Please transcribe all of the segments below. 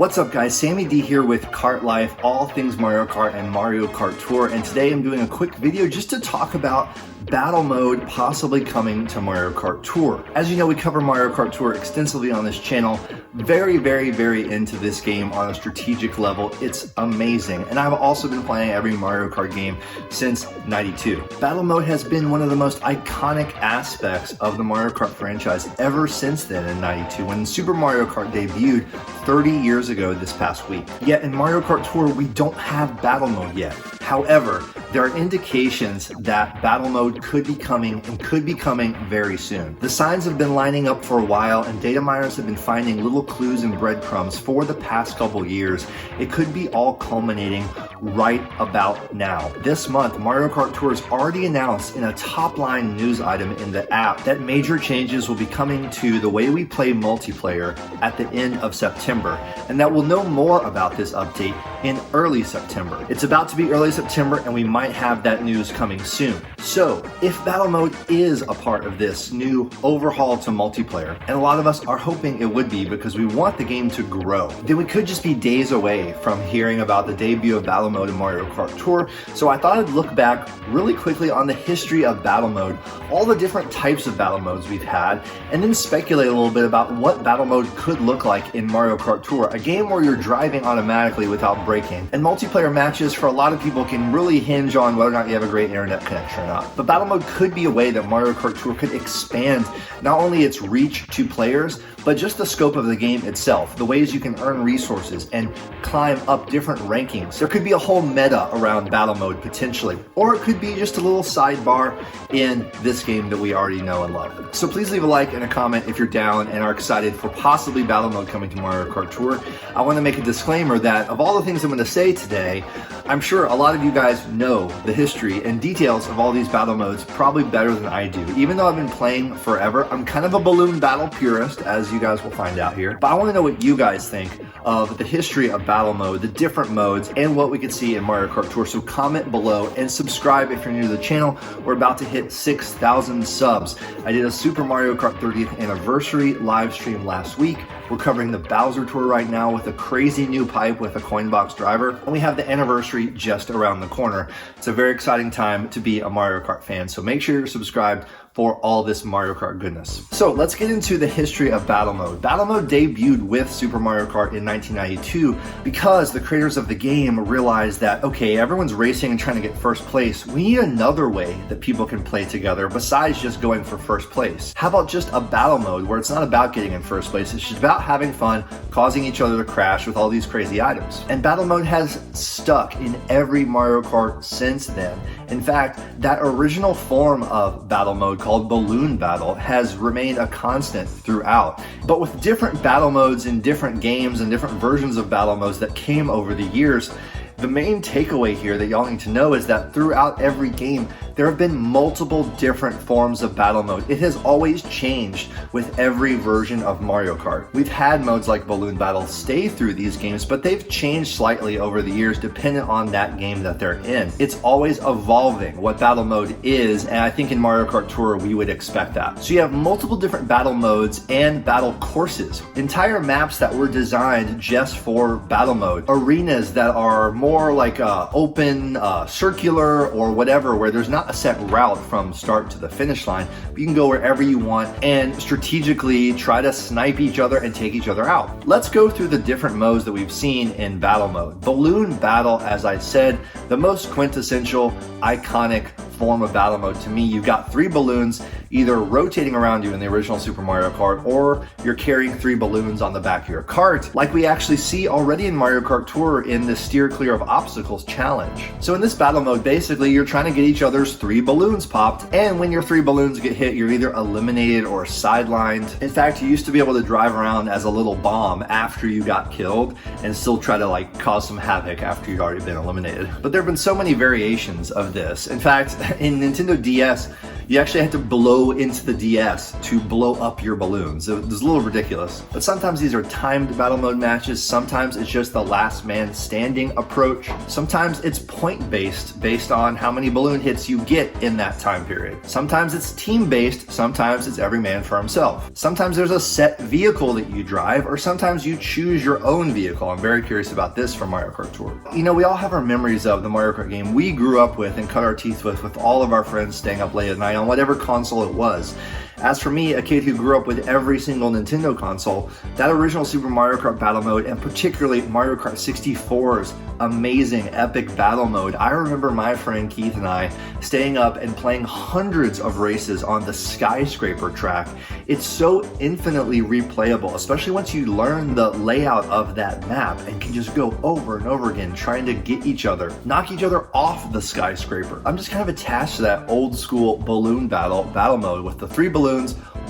What's up guys, Sammy D here with Kart Life, all things Mario Kart and Mario Kart Tour, and today I'm doing a quick video just to talk about battle mode possibly coming to Mario Kart Tour. As you know, we cover Mario Kart Tour extensively on this channel. Very into this game on a strategic level. It's amazing, and I've also been playing every Mario Kart game since '92. Battle mode has been one of the most iconic aspects of the Mario Kart franchise ever since then in '92, when Super Mario Kart debuted 30 years ago this past week. Yet in Mario Kart Tour, we don't have battle mode yet. However, there are indications that battle mode could be coming and could be coming very soon. The signs have been lining up for a while, and data miners have been finding little clues and breadcrumbs for the past couple years. It could be all culminating right about now. This month, Mario Kart Tour has already announced in a top-line news item in the app that major changes will be coming to the way we play multiplayer at the end of September, and that we'll know more about this update in early September. It's about to be early September, and we might have that news coming soon. So, if battle mode is a part of this new overhaul to multiplayer, and a lot of us are hoping it would be because we want the game to grow, then we could just be days away from hearing about the debut of battle mode in Mario Kart Tour. So I thought I'd look back really quickly on the history of battle mode, all the different types of battle modes we've had, and then speculate a little bit about what battle mode could look like in Mario Kart Tour, a game where you're driving automatically without braking. And multiplayer matches for a lot of people can really hinge on whether or not you have a great internet connection or not. But battle mode could be a way that Mario Kart Tour could expand not only its reach to players, but just the scope of the game itself, the ways you can earn resources and climb up different rankings. There could be a whole meta around battle mode potentially, or it could be just a little sidebar in this game that we already know and love. So please leave a like and a comment if you're down and are excited for possibly battle mode coming to Mario Kart Tour. I want to make a disclaimer that of all the things I'm going to say today, I'm sure a lot of you guys know the history and details of all these battle modes probably better than I do. Even though I've been playing forever, I'm kind of a balloon battle purist, as you guys will find out here. But I want to know what you guys think of the history of battle mode, the different modes, and what we could see in Mario Kart Tour. So comment below and subscribe if you're new to the channel. We're about to hit 6,000 subs. I did a Super Mario Kart 30th anniversary live stream last week. We're covering the Bowser Tour right now with a crazy new pipe with a coin box driver, and we have the anniversary just around the corner. It's a very exciting time to be a Mario Kart fan, so make sure you're subscribed for all this Mario Kart goodness. So let's get into the history of battle mode. Battle mode debuted with Super Mario Kart in 1992 because the creators of the game realized that, okay, everyone's racing and trying to get first place. We need another way that people can play together besides just going for first place. How about just a battle mode where it's not about getting in first place, it's just about having fun, causing each other to crash with all these crazy items. And battle mode has stuck in every Mario Kart since then. In fact, that original form of battle mode called Balloon Battle has remained a constant throughout. But with different battle modes in different games and different versions of battle modes that came over the years, the main takeaway here that y'all need to know is that throughout every game, there have been multiple different forms of battle mode. It has always changed with every version of Mario Kart. We've had modes like Balloon Battle stay through these games, but they've changed slightly over the years depending on that game that they're in. It's always evolving what battle mode is, and I think in Mario Kart Tour we would expect that. So you have multiple different battle modes and battle courses, entire maps that were designed just for battle mode, arenas that are more like open, circular, or whatever, where there's not a set route from start to the finish line, but you can go wherever you want and strategically try to snipe each other and take each other out. Let's go through the different modes that we've seen in battle mode. Balloon Battle, as I said, the most quintessential, iconic form of battle mode to me. You've got 3 balloons either rotating around you in the original Super Mario Kart, or you're carrying 3 balloons on the back of your cart, like we actually see already in Mario Kart Tour in the Steer Clear of Obstacles challenge. So in this battle mode, basically you're trying to get each other's 3 balloons popped, and when your 3 balloons get hit, you're either eliminated or sidelined. In fact, you used to be able to drive around as a little bomb after you got killed and still try to like cause some havoc after you'd already been eliminated. But there have been so many variations of this. In fact, in Nintendo DS, You actually had to blow into the DS to blow up your balloons. It was a little ridiculous. But sometimes these are timed battle mode matches. Sometimes it's just the last man standing approach. Sometimes it's point based on how many balloon hits you get in that time period. Sometimes it's team based. Sometimes it's every man for himself. Sometimes there's a set vehicle that you drive, or sometimes you choose your own vehicle. I'm very curious about this from Mario Kart Tour. You know, we all have our memories of the Mario Kart game we grew up with and cut our teeth with all of our friends staying up late at night on whatever console it was. As for me, a kid who grew up with every single Nintendo console, that original Super Mario Kart battle mode, and particularly Mario Kart 64's amazing epic battle mode, I remember my friend Keith and I staying up and playing hundreds of races on the skyscraper track. It's so infinitely replayable, especially once you learn the layout of that map and can just go over and over again trying to get each other, knock each other off the skyscraper. I'm just kind of attached to that old school balloon battle mode with the 3 balloons,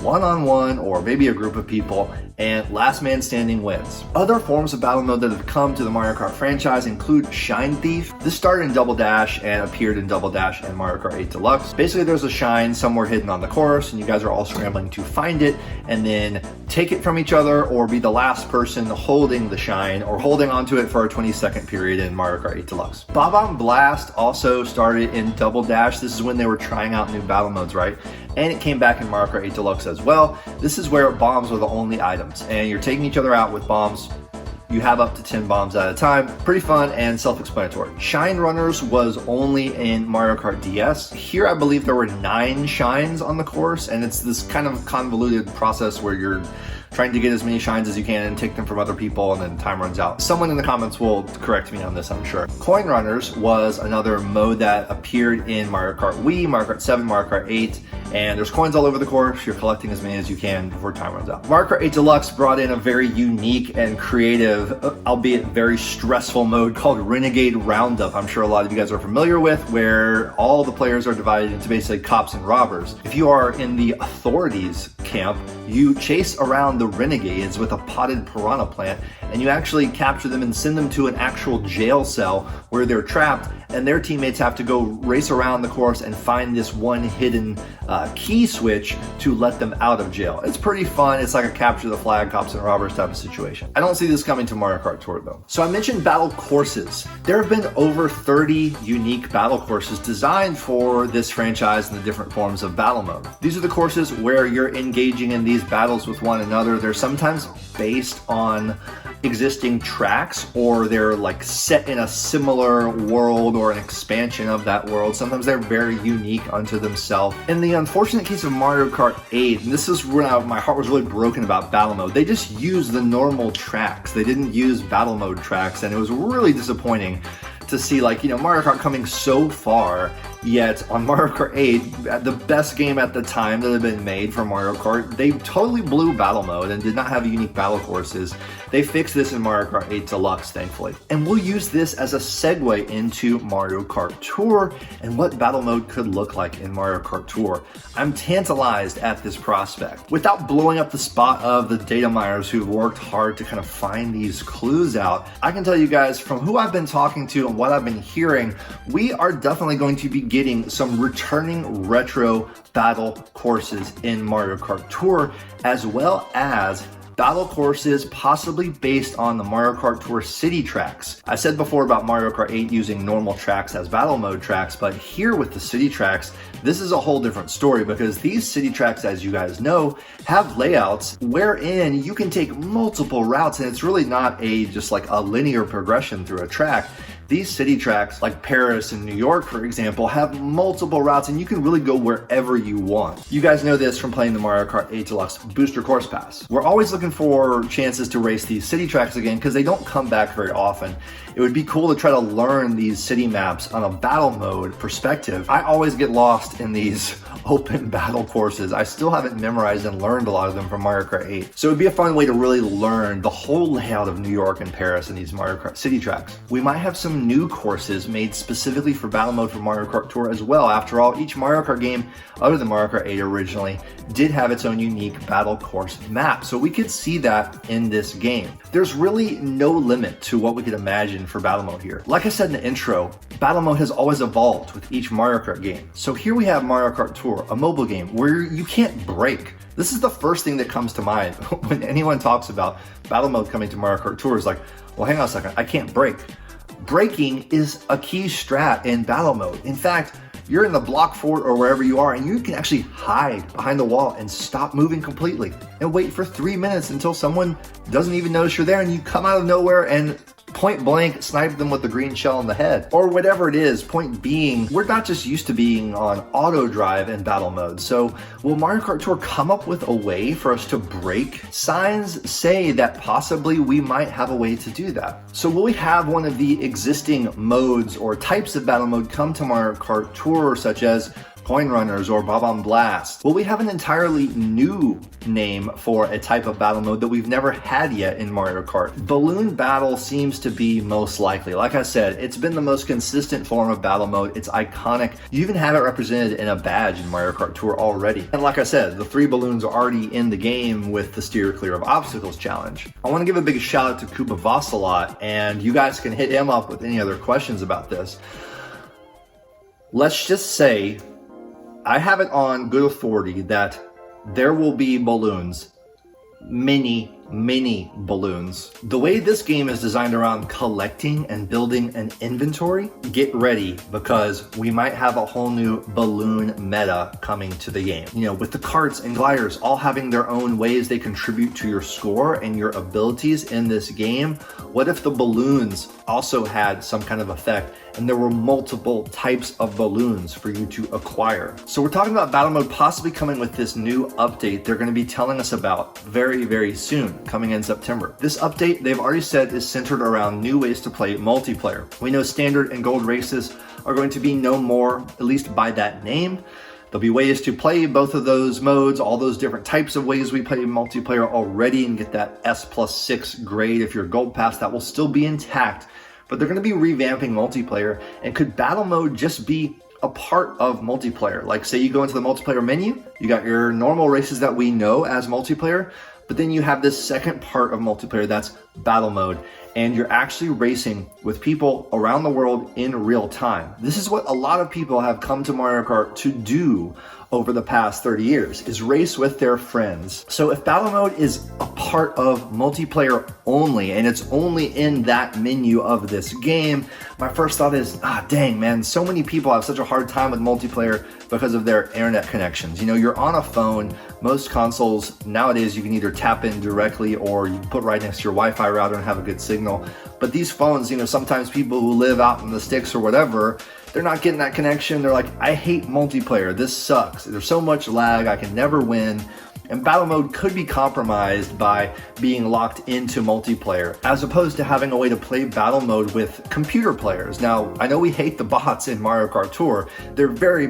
one-on-one or maybe a group of people, and last man standing wins. Other forms of battle mode that have come to the Mario Kart franchise include Shine Thief. This started in Double Dash and appeared in Double Dash and Mario Kart 8 Deluxe. Basically, there's a shine somewhere hidden on the course, and you guys are all scrambling to find it and then take it from each other, or be the last person holding the shine or holding onto it for a 20-second period in Mario Kart 8 Deluxe. Bob-omb Blast also started in Double Dash. This is when they were trying out new battle modes, right? And it came back in Mario Kart 8 Deluxe as well. This is where bombs are the only items, and you're taking each other out with bombs. You have up to 10 bombs at a time. Pretty fun and self-explanatory. Shine Runners was only in Mario Kart DS. Here, I believe there were 9 shines on the course, and it's this kind of convoluted process where you're trying to get as many shines as you can and take them from other people, and then time runs out. Someone in the comments will correct me on this, I'm sure. Coin Runners was another mode that appeared in Mario Kart Wii, Mario Kart 7, Mario Kart 8, and there's coins all over the course. You're collecting as many as you can before time runs out. Mario Kart 8 Deluxe brought in a very unique and creative, albeit very stressful mode called Renegade Roundup. I'm sure a lot of you guys are familiar with, where all the players are divided into basically cops and robbers. If you are in the authorities camp, you chase around the renegades with a potted piranha plant, and you actually capture them and send them to an actual jail cell where they're trapped, and their teammates have to go race around the course and find this one hidden key switch to let them out of jail. It's pretty fun. It's like a capture the flag, cops and robbers type of situation. I don't see this coming to Mario Kart Tour though. So I mentioned battle courses. There have been over 30 unique battle courses designed for this franchise and the different forms of battle mode. These are the courses where you're engaging in these battles with one another. They're sometimes based on existing tracks, or they're like set in a similar world or an expansion of that world. Sometimes they're very unique unto themselves. In the unfortunate case of Mario Kart 8, and this is when my heart was really broken about battle mode, they just used the normal tracks. They didn't use battle mode tracks, and it was really disappointing to see, like, you know, Mario Kart coming so far, yet on Mario Kart 8, the best game at the time that had been made for Mario Kart, they totally blew battle mode and did not have unique battle courses. They fixed this in Mario Kart 8 Deluxe, thankfully. And we'll use this as a segue into Mario Kart Tour and what battle mode could look like in Mario Kart Tour. I'm tantalized at this prospect. Without blowing up the spot of the data miners who've worked hard to kind of find these clues out, I can tell you guys from who I've been talking to and what I've been hearing, we are definitely going to be getting some returning retro battle courses in Mario Kart Tour, as well as battle courses possibly based on the Mario Kart Tour city tracks. I said before about Mario Kart 8 using normal tracks as battle mode tracks, but here with the city tracks, this is a whole different story, because these city tracks, as you guys know, have layouts wherein you can take multiple routes, and it's really not just like a linear progression through a track. These city tracks, like Paris and New York, for example, have multiple routes, and you can really go wherever you want. You guys know this from playing the Mario Kart 8 Deluxe Booster Course Pass. We're always looking for chances to race these city tracks again, because they don't come back very often. It would be cool to try to learn these city maps on a battle mode perspective. I always get lost in these open battle courses. I still haven't memorized and learned a lot of them from Mario Kart 8. So it would be a fun way to really learn the whole layout of New York and Paris and these Mario Kart city tracks. We might have some even new courses made specifically for battle mode for Mario Kart Tour as well. After all, each Mario Kart game, other than Mario Kart 8 originally, did have its own unique battle course map. So we could see that in this game. There's really no limit to what we could imagine for battle mode here. Like I said in the intro, battle mode has always evolved with each Mario Kart game. So here we have Mario Kart Tour, a mobile game where you can't break. This is the first thing that comes to mind when anyone talks about battle mode coming to Mario Kart Tour is like, well, hang on a second, I can't break. Breaking is a key strat in battle mode. In fact, you're in the block fort or wherever you are and you can actually hide behind the wall and stop moving completely and wait for 3 minutes until someone doesn't even notice you're there and you come out of nowhere and point blank snipe them with the green shell in the head or whatever it is. Point being, we're not just used to being on auto drive in battle mode. So will Mario Kart Tour come up with a way for us to break? Signs say that possibly we might have a way to do that. So will we have one of the existing modes or types of battle mode come to Mario Kart Tour, such as Coin Runners or Bob-Omb Blast? Will we have an entirely new name for a type of battle mode that we've never had yet in Mario Kart? Balloon Battle seems to be most likely. Like I said, it's been the most consistent form of battle mode. It's iconic. You even have it represented in a badge in Mario Kart Tour already. And like I said, the 3 balloons are already in the game with the Steer Clear of Obstacles challenge. I want to give a big shout out to Koopa Vassalot, and you guys can hit him up with any other questions about this. Let's just say I have it on good authority that there will be balloons, many balloons. The way this game is designed around collecting and building an inventory, get ready because we might have a whole new balloon meta coming to the game. You know, with the karts and gliders all having their own ways they contribute to your score and your abilities in this game, what if the balloons also had some kind of effect and there were multiple types of balloons for you to acquire? So we're talking about battle mode possibly coming with this new update they're going to be telling us about very soon, coming in September. This update, they've already said, is centered around new ways to play multiplayer. We know standard and gold races are going to be no more, at least by that name. There'll be ways to play both of those modes, all those different types of ways we play multiplayer already, and get that S+6 grade if you're gold pass. That will still be intact, but they're going to be revamping multiplayer. And could battle mode just be a part of multiplayer? Like, say you go into the multiplayer menu, you got your normal races that we know as multiplayer, but then you have this second part of multiplayer that's battle mode, and you're actually racing with people around the world in real time. This is what a lot of people have come to Mario Kart to do over the past 30 years, is race with their friends. So if battle mode is a part of multiplayer only, and it's only in that menu of this game, my first thought is, dang man, so many people have such a hard time with multiplayer because of their internet connections. You know, you're on a phone. Most consoles nowadays, you can either tap in directly or you can put right next to your Wi-Fi router and have a good signal. But these phones, you know, sometimes people who live out in the sticks or whatever, they're not getting that connection. They're like, I hate multiplayer. This sucks. There's so much lag. I can never win. And battle mode could be compromised by being locked into multiplayer, as opposed to having a way to play battle mode with computer players. Now, I know we hate the bots in Mario Kart Tour. They're very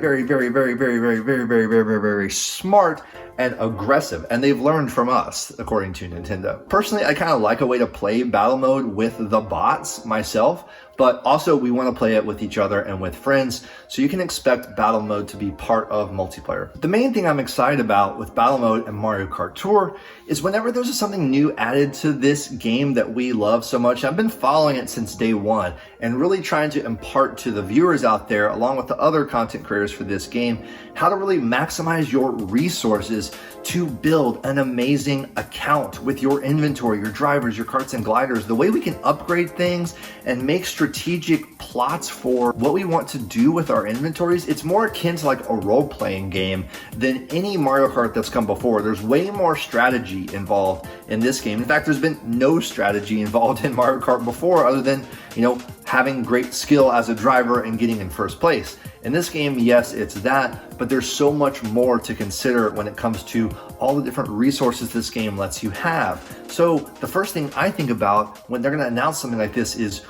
smart and aggressive, and they've learned from us, according to Nintendo. Personally, I kind of like a way to play battle mode with the bots myself, but also we want to play it with each other and with friends, so you can expect battle mode to be part of multiplayer. The main thing I'm excited about with battle mode and Mario Kart Tour is whenever there's something new added to this game that we love so much. I've been following it since day one and really trying to impart to the viewers out there, along with the other content creators for this game, how to really maximize your resources to build an amazing account with your inventory, your drivers, your karts and gliders, the way we can upgrade things and make strategic plots for what we want to do with our inventories. It's more akin to like a role-playing game than any Mario Kart that's come before. There's way more strategy involved in this game. In fact, there's been no strategy involved in Mario Kart before, other than, you know, having great skill as a driver and getting in first place. In this game, yes, it's that, but there's so much more to consider when it comes to all the different resources this game lets you have. So the first thing I think about when they're going to announce something like this is,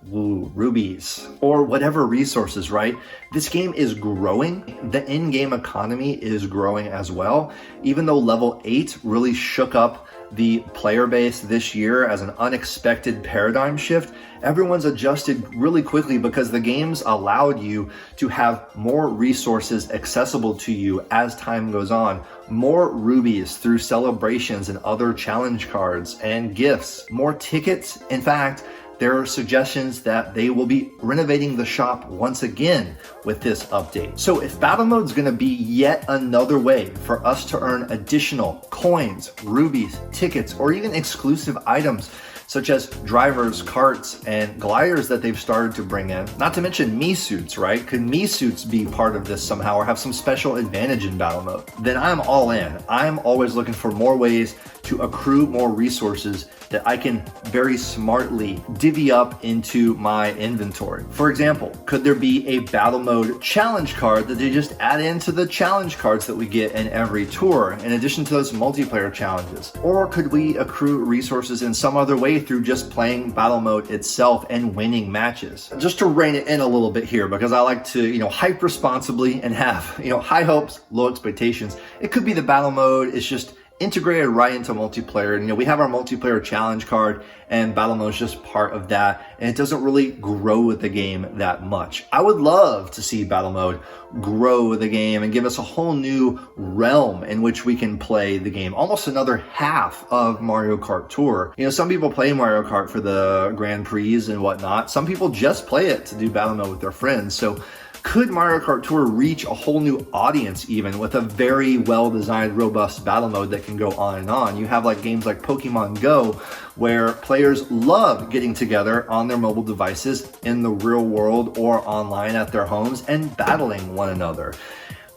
woo, rubies or whatever resources, right? This game is growing. The in-game economy is growing as well. Even though level 8 really shook up the player base this year as an unexpected paradigm shift, everyone's adjusted really quickly because the games allowed you to have more resources accessible to you as time goes on, more rubies through celebrations and other challenge cards and gifts, more tickets. In fact, there are suggestions that they will be renovating the shop once again with this update. So if battle mode is going to be yet another way for us to earn additional coins, rubies, tickets, or even exclusive items such as drivers, karts, and gliders that they've started to bring in, not to mention me suits, right? Could me suits be part of this somehow or have some special advantage in battle mode? Then I'm all in. I'm always looking for more ways to accrue more resources that I can very smartly divvy up into my inventory. For example, could there be a battle mode challenge card that they just add into the challenge cards that we get in every tour, in addition to those multiplayer challenges? Or could we accrue resources in some other way through just playing battle mode itself and winning matches? Just to rein it in a little bit here, because I like to, hype responsibly and have, high hopes, low expectations. It could be the battle mode is just integrated right into multiplayer. And we have our multiplayer challenge card, and battle mode is just part of that, and it doesn't really grow the game that much. I would love to see battle mode grow the game and give us a whole new realm in which we can play the game, almost another half of Mario Kart Tour. Some people play Mario Kart for the Grand Prix and whatnot. Some people just play it to do battle mode with their friends. So could Mario Kart Tour reach a whole new audience even with a very well-designed, robust battle mode that can go on and on? You have games like Pokemon Go, where players love getting together on their mobile devices in the real world or online at their homes and battling one another.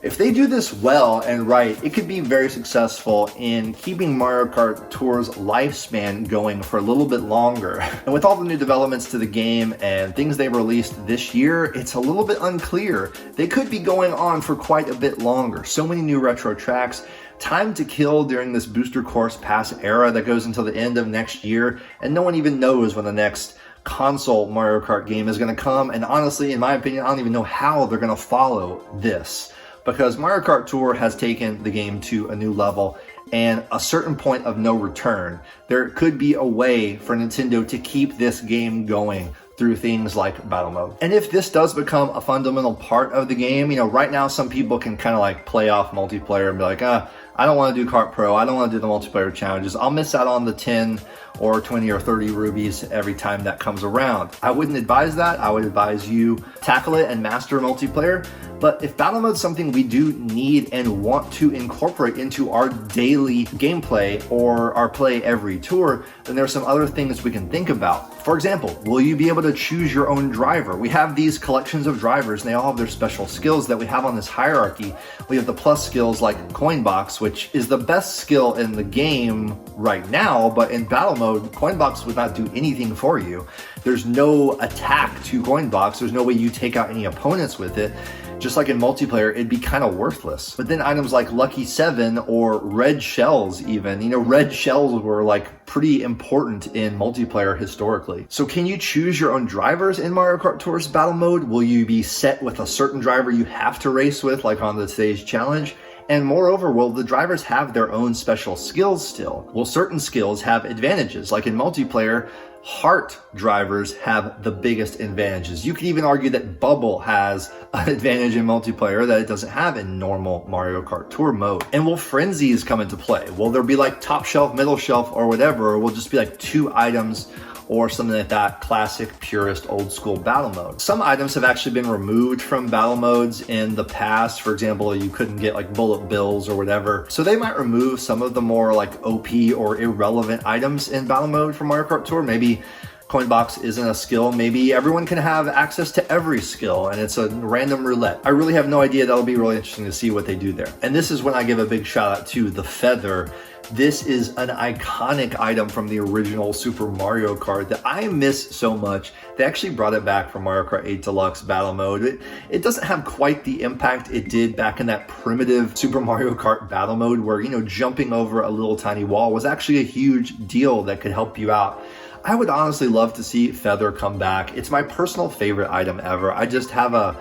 If they do this well and right, it could be very successful in keeping Mario Kart Tour's lifespan going for a little bit longer. And with all the new developments to the game and things they've released this year, it's a little bit unclear. They could be going on for quite a bit longer. So many new retro tracks, time to kill during this booster course pass era that goes until the end of next year, and no one even knows when the next console Mario Kart game is going to come. And honestly, in my opinion, I don't even know how they're going to follow this, because Mario Kart Tour has taken the game to a new level and a certain point of no return. There could be a way for Nintendo to keep this game going through things like battle mode. And if this does become a fundamental part of the game, right now some people can kind of play off multiplayer and be like, I don't want to do Kart Pro, I don't want to do the multiplayer challenges, I'll miss out on the 10 or 20 or 30 rubies every time that comes around. I wouldn't advise that. I would advise you tackle it and master multiplayer. But if battle mode is something we do need and want to incorporate into our daily gameplay or our play every tour, then there are some other things we can think about. For example, will you be able to choose your own driver? We have these collections of drivers and they all have their special skills that we have on this hierarchy. We have the plus skills like Coin Box, which is the best skill in the game right now, but in battle mode, Coin Box would not do anything for you. There's no attack to Coin Box. There's no way you take out any opponents with it. Just like in multiplayer, it'd be kind of worthless. But then items like Lucky 7 or red shells even, red shells were pretty important in multiplayer historically. So can you choose your own drivers in Mario Kart Tour's battle mode? Will you be set with a certain driver you have to race with, like on the today's challenge? And moreover, will the drivers have their own special skills still? Will certain skills have advantages? Like in multiplayer, heart drivers have the biggest advantages. You could even argue that Bubble has an advantage in multiplayer that it doesn't have in normal Mario Kart Tour mode. And will frenzies come into play? Will there be top shelf, middle shelf, or whatever? Or will it just be 2 items or something like that, classic, purist, old school battle mode? Some items have actually been removed from battle modes in the past. For example, you couldn't get bullet bills or whatever. So they might remove some of the more OP or irrelevant items in battle mode from Mario Kart Tour. Maybe Coin Box isn't a skill. Maybe everyone can have access to every skill and it's a random roulette. I really have no idea. That'll be really interesting to see what they do there. And this is when I give a big shout out to the feather. This is an iconic item from the original Super Mario Kart that I miss so much. They actually brought it back from Mario Kart 8 Deluxe Battle Mode. It doesn't have quite the impact it did back in that primitive Super Mario Kart Battle Mode where, jumping over a little tiny wall was actually a huge deal that could help you out. I would honestly love to see Feather come back. It's my personal favorite item ever. I just have a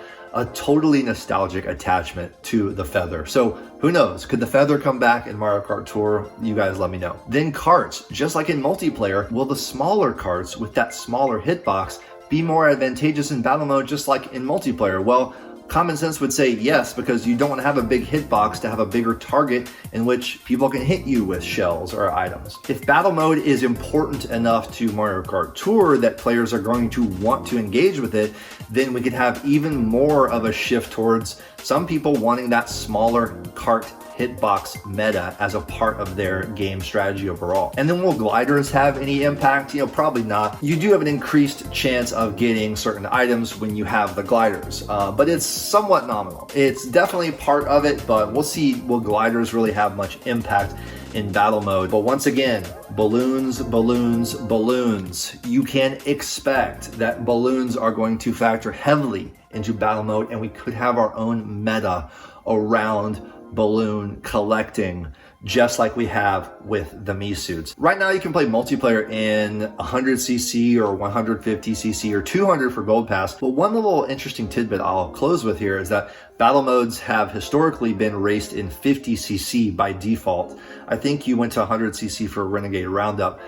totally nostalgic attachment to the feather. So Who knows? Could the feather come back in Mario Kart Tour? You guys let me know. Then karts. Just like in multiplayer, will the smaller karts with that smaller hitbox be more advantageous in battle mode just like in multiplayer? Well, common sense would say yes, because you don't want to have a big hitbox to have a bigger target in which people can hit you with shells or items. If battle mode is important enough to Mario Kart Tour that players are going to want to engage with it, then we could have even more of a shift towards some people wanting that smaller kart hitbox meta as a part of their game strategy overall. And then will gliders have any impact? You know, probably not. You do have an increased chance of getting certain items when you have the gliders, but it's somewhat nominal. It's definitely part of it, but we'll see, will gliders really have much impact in battle mode? But once again, balloons, balloons, balloons. You can expect that balloons are going to factor heavily into battle mode, and we could have our own meta around balloon collecting, just like we have with the Mii suits. Right now you can play multiplayer in 100cc or 150cc or 200 for Gold Pass, but one little interesting tidbit I'll close with here is that battle modes have historically been raced in 50cc by default. I think you went to 100cc for Renegade Roundup,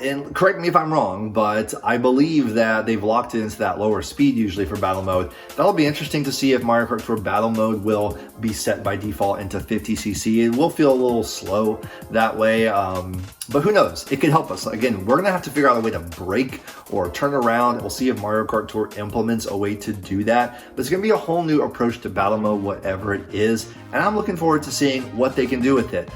and correct me if I'm wrong, but I believe that they've locked it into that lower speed usually for battle mode. That'll be interesting to see if Mario Kart Tour battle mode will be set by default into 50cc. It will feel a little slow that way, but who knows? It could help us. Again, we're gonna have to figure out a way to break or turn around. We'll see if Mario Kart Tour implements a way to do that, but it's gonna be a whole new approach to battle mode, whatever it is, and I'm looking forward to seeing what they can do with it.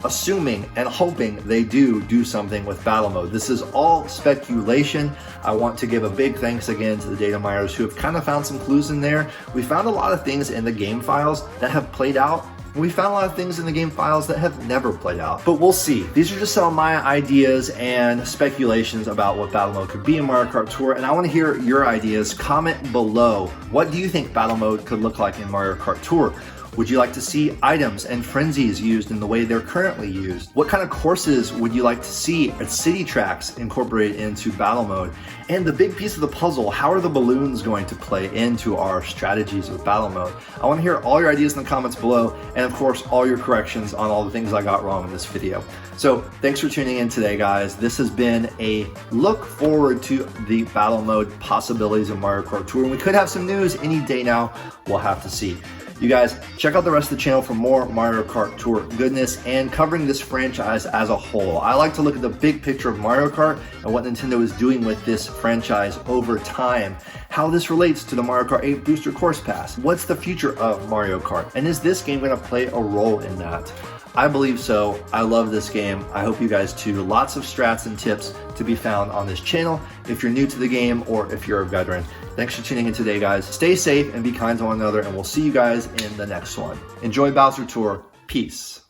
Assuming and hoping they do something with battle mode. This is all speculation. I want to give a big thanks again to the data miners who have kind of found some clues in there. We found a lot of things in the game files that have played out. We found a lot of things in the game files that have never played out, but we'll see. These are just some of my ideas and speculations about what battle mode could be in Mario Kart Tour, and I want to hear your ideas. Comment below. What do you think battle mode could look like in Mario Kart Tour? Would you like to see items and frenzies used in the way they're currently used? What kind of courses would you like to see at city tracks incorporated into battle mode? And the big piece of the puzzle, how are the balloons going to play into our strategies with battle mode? I want to hear all your ideas in the comments below, and of course, all your corrections on all the things I got wrong in this video. So thanks for tuning in today, guys. This has been a look forward to the battle mode possibilities of Mario Kart Tour, and we could have some news any day now. We'll have to see. You guys, check out the rest of the channel for more Mario Kart Tour goodness and covering this franchise as a whole. I like to look at the big picture of Mario Kart and what Nintendo is doing with this franchise over time, how this relates to the Mario Kart 8 Booster Course Pass. What's the future of Mario Kart? And is this game going to play a role in that? I believe so. I love this game. I hope you guys too. Lots of strats and tips to be found on this channel if you're new to the game or if you're a veteran. Thanks for tuning in today, guys. Stay safe and be kind to one another, and we'll see you guys in the next one. Enjoy Bowser Tour. Peace.